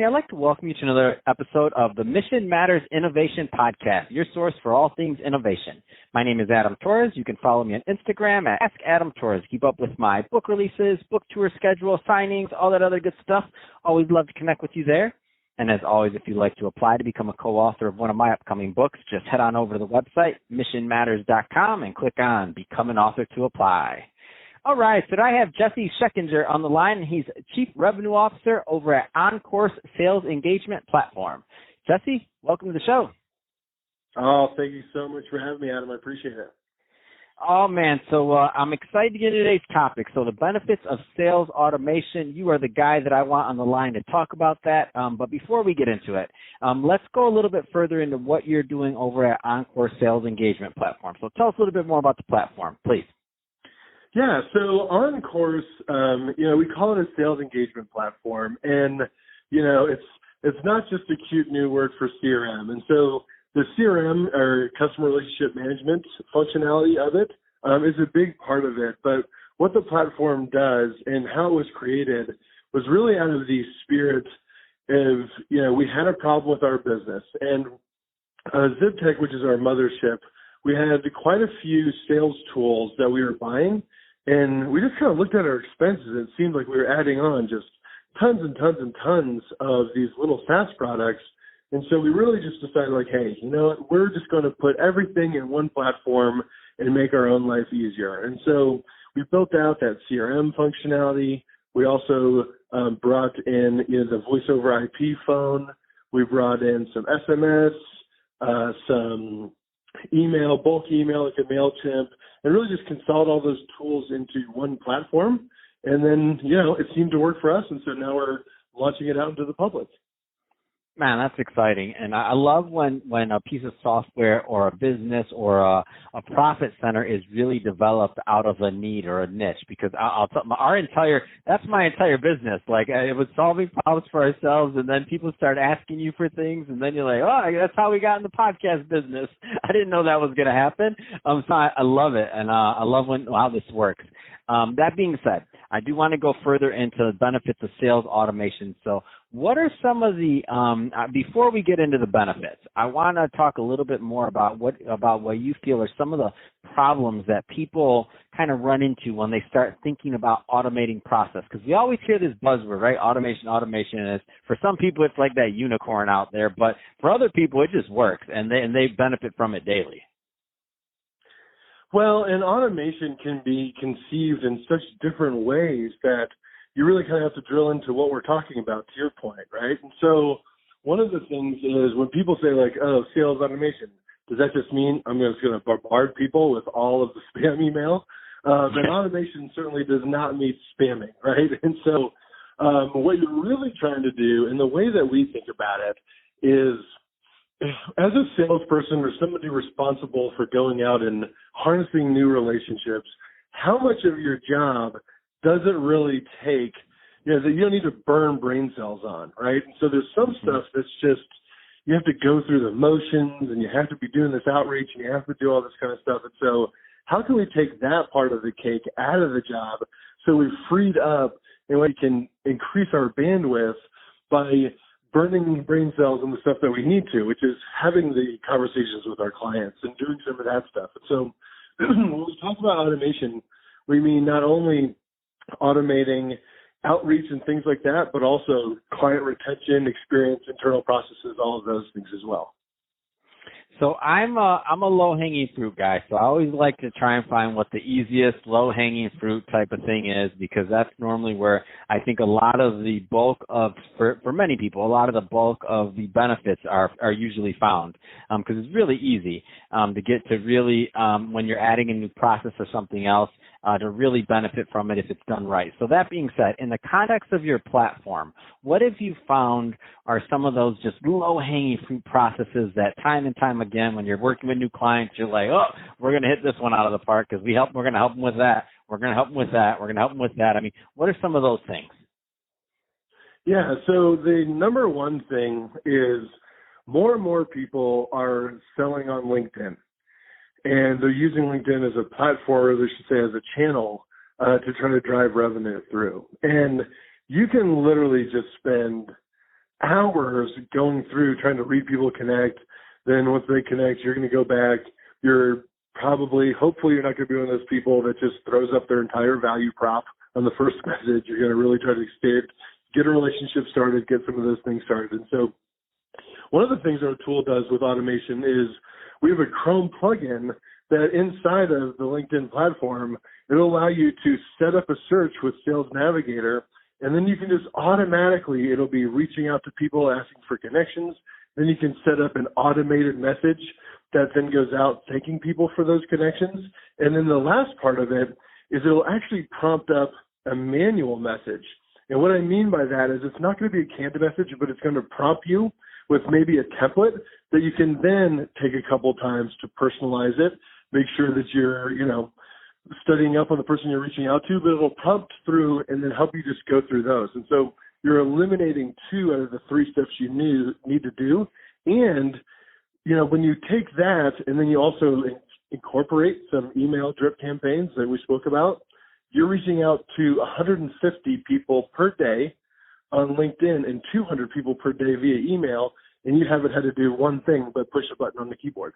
Hey, I'd like to welcome you to another episode of the Mission Matters Innovation Podcast, your source for all things innovation. My name is Adam Torres. You can follow me on Instagram at @AskAdamTorres. Keep up with my book releases, book tour schedule, signings, all that other good stuff. Always love to connect with you there. And as always, if you'd like to apply to become a co-author of one of my upcoming books, just head on over to the website, missionmatters.com, and click on Become an Author to apply. All right, so I have Gessie Schechinger on the line, and he's Chief Revenue Officer over at OnCourse Sales Engagement Platform. Gessie, welcome to the show. Oh, thank you so much for having me, Adam. I appreciate it. Oh, man, so I'm excited to get into today's topic. So the benefits of sales automation, you are the guy that I want on the line to talk about that. But before we get into it, let's go a little bit further into what you're doing over at OnCourse Sales Engagement Platform. So tell us a little bit more about the platform, please. Yeah, so OnCourse, we call it a sales engagement platform, and it's not just a cute new word for CRM. And so the CRM, or customer relationship management functionality of it, is a big part of it. But what the platform does and how it was created was really out of the spirit of, we had a problem with our business, and ZipTech, which is our mothership, we had quite a few sales tools that we were buying, and we just kind of looked at our expenses, and it seemed like we were adding on just tons and tons and tons of these little SaaS products. And so we really just decided, like, hey, you know what, we're just going to put everything in one platform and make our own life easier. And so we built out that CRM functionality. We also brought in the voice over IP phone. We brought in some SMS, some email, bulk email like a MailChimp, and really just consolidate all those tools into one platform. And then, it seemed to work for us, and so now we're launching it out into the public. Man, that's exciting. And I love when a piece of software or a business or a profit center is really developed out of a need or a niche, because that's my entire business. Like, it was solving problems for ourselves, and then people start asking you for things, and then you're like, oh, that's how we got in the podcast business. I didn't know that was going to happen. So I love it, and I love how this works. That being said, I do want to go further into the benefits of sales automation. So what are some of the, before we get into the benefits, I want to talk a little bit more about what you feel are some of the problems that people kind of run into when they start thinking about automating process. Because we always hear this buzzword, right? Automation, and for some people it's like that unicorn out there, but for other people it just works, and they benefit from it daily. Well, and automation can be conceived in such different ways that you really kind of have to drill into what we're talking about, to your point, right? And so one of the things is when people say, like, oh, sales automation, does that just mean I'm just going to bombard people with all of the spam email? And automation certainly does not mean spamming, right? And so what you're really trying to do, and the way that we think about it, is as a salesperson or somebody responsible for going out and harnessing new relationships, how much of your job does it really take, that you don't need to burn brain cells on, right? And so there's some stuff that's just, you have to go through the motions, and you have to be doing this outreach, and you have to do all this kind of stuff. And so how can we take that part of the cake out of the job so we've freed up and we can increase our bandwidth by burning brain cells and the stuff that we need to, which is having the conversations with our clients and doing some of that stuff. And so when we talk about automation, we mean not only automating outreach and things like that, but also client retention, experience, internal processes, all of those things as well. So I'm a low-hanging fruit guy, so I always like to try and find what the easiest low-hanging fruit type of thing is, because that's normally where I think a lot of the bulk of, for many people, a lot of the bulk of the benefits are usually found, because it's really easy to get to really, when you're adding a new process or something else, to really benefit from it if it's done right. So that being said, in the context of your platform, what have you found are some of those just low-hanging fruit processes that time and time again, when you're working with new clients, you're like, oh, we're going to hit this one out of the park because we're going to help them with that. We're going to help them with that. We're going to help them with that. I mean, what are some of those things? Yeah, so the number one thing is more and more people are selling on LinkedIn. And they're using LinkedIn as a platform, or they should say as a channel, to try to drive revenue through. And you can literally just spend hours going through trying to read people connect. Then once they connect, you're going to go back. You're hopefully you're not going to be one of those people that just throws up their entire value prop on the first message. You're going to really try to get a relationship started, get some of those things started. And so one of the things our tool does with automation is we have a Chrome plugin that inside of the LinkedIn platform, it'll allow you to set up a search with Sales Navigator, and then you can just automatically, it'll be reaching out to people, asking for connections. Then you can set up an automated message that then goes out thanking people for those connections. And then the last part of it is it'll actually prompt up a manual message. And what I mean by that is it's not going to be a canned message, but it's going to prompt you with maybe a template that you can then take a couple times to personalize it, make sure that you're, studying up on the person you're reaching out to, but it'll prompt through and then help you just go through those. And so you're eliminating 2 out of the 3 steps you need to do. And, when you take that and then you also incorporate some email drip campaigns that we spoke about, you're reaching out to 150 people per day on LinkedIn and 200 people per day via email, and you haven't had to do one thing but push a button on the keyboard.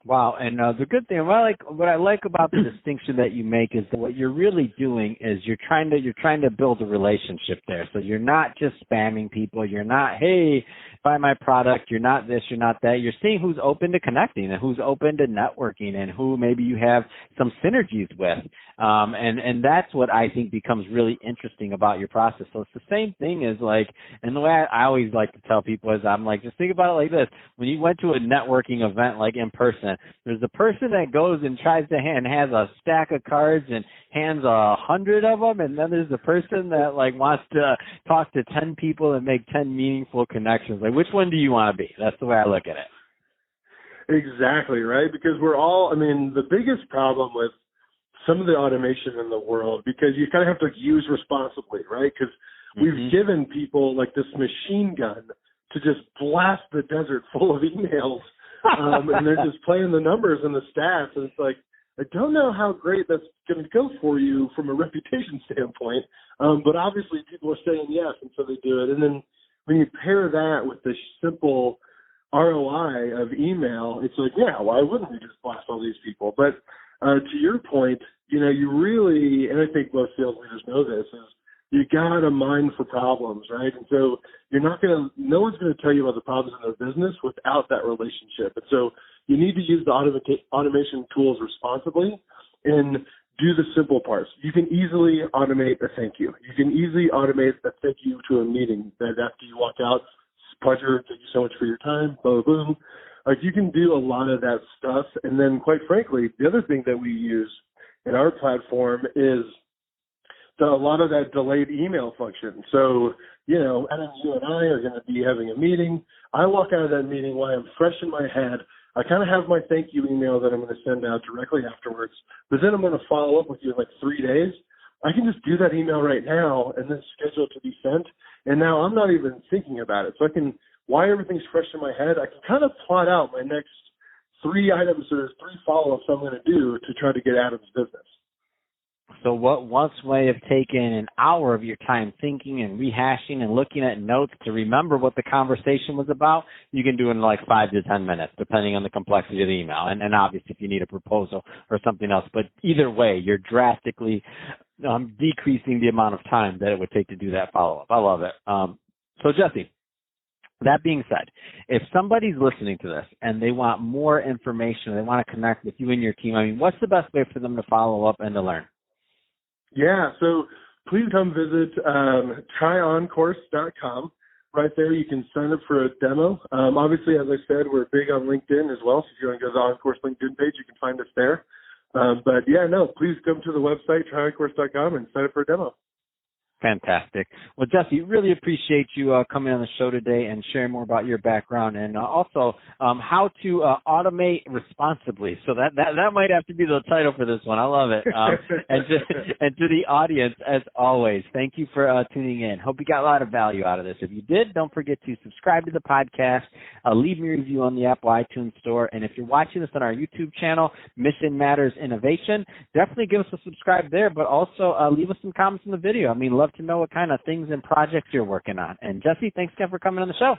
Wow, and the good thing, what I like about the distinction that you make is that what you're really doing is you're trying to build a relationship there. So you're not just spamming people. You're not, hey, buy my product. You're not this. You're not that. You're seeing who's open to connecting and who's open to networking and who maybe you have some synergies with. And that's what I think becomes really interesting about your process. So it's the same thing as and the way I always like to tell people is I'm like, just think about it like this. When you went to a networking event like in person, there's the person that goes and tries to has a stack of cards and hands 100 of them, and then there's the person that wants to talk to 10 people and make 10 meaningful connections. Which one do you want to be? That's the way I look at it. Exactly, right? Because the biggest problem with some of the automation in the world, because you kind of have to use responsibly, right? Because we've given people this machine gun to just blast the desert full of emails. And they're just playing the numbers and the stats, and it's I don't know how great that's going to go for you from a reputation standpoint, but obviously people are saying yes, and so they do it. And then when you pair that with the simple ROI of email, it's yeah, why wouldn't we just blast all these people? But to your point, you really, and I think most sales leaders know this, is you got to mine for problems, right? And so no one's going to tell you about the problems in their business without that relationship. And so you need to use the automation tools responsibly and do the simple parts. You can easily automate a thank you. You can easily automate a thank you to a meeting that after you walk out, pleasure, thank you so much for your time, boom, boom. You can do a lot of that stuff. And then quite frankly, the other thing that we use in our platform is a lot of that delayed email function. So, Adam, you and I are going to be having a meeting. I walk out of that meeting while I'm fresh in my head. I kind of have my thank you email that I'm going to send out directly afterwards, but then I'm going to follow up with you in 3 days. I can just do that email right now and then schedule it to be sent. And now I'm not even thinking about it. So while everything's fresh in my head, I can kind of plot out my next 3 items or 3 follow-ups I'm going to do to try to get Adam's business. So what once may have taken an hour of your time thinking and rehashing and looking at notes to remember what the conversation was about, you can do in 5 to 10 minutes, depending on the complexity of the email. And obviously if you need a proposal or something else. But either way, you're drastically decreasing the amount of time that it would take to do that follow-up. I love it. So Gessie, that being said, if somebody's listening to this and they want more information, they want to connect with you and your team, what's the best way for them to follow up and to learn? Yeah, so please come visit tryoncourse.com. Right there, you can sign up for a demo. Obviously, as I said, we're big on LinkedIn as well. So if you want to go to the OnCourse LinkedIn page, you can find us there. Please come to the website, tryoncourse.com, and sign up for a demo. Fantastic. Well, Gessie, really appreciate you coming on the show today and sharing more about your background and also how to automate responsibly. So that might have to be the title for this one. I love it. And to the audience, as always, thank you for tuning in. Hope you got a lot of value out of this. If you did, don't forget to subscribe to the podcast, leave me a review on the Apple iTunes Store, and if you're watching this on our YouTube channel, Mission Matters Innovation, definitely give us a subscribe there, but also leave us some comments in the video. Love love to know what kind of things and projects you're working on. And Gessie, thanks again for coming on the show.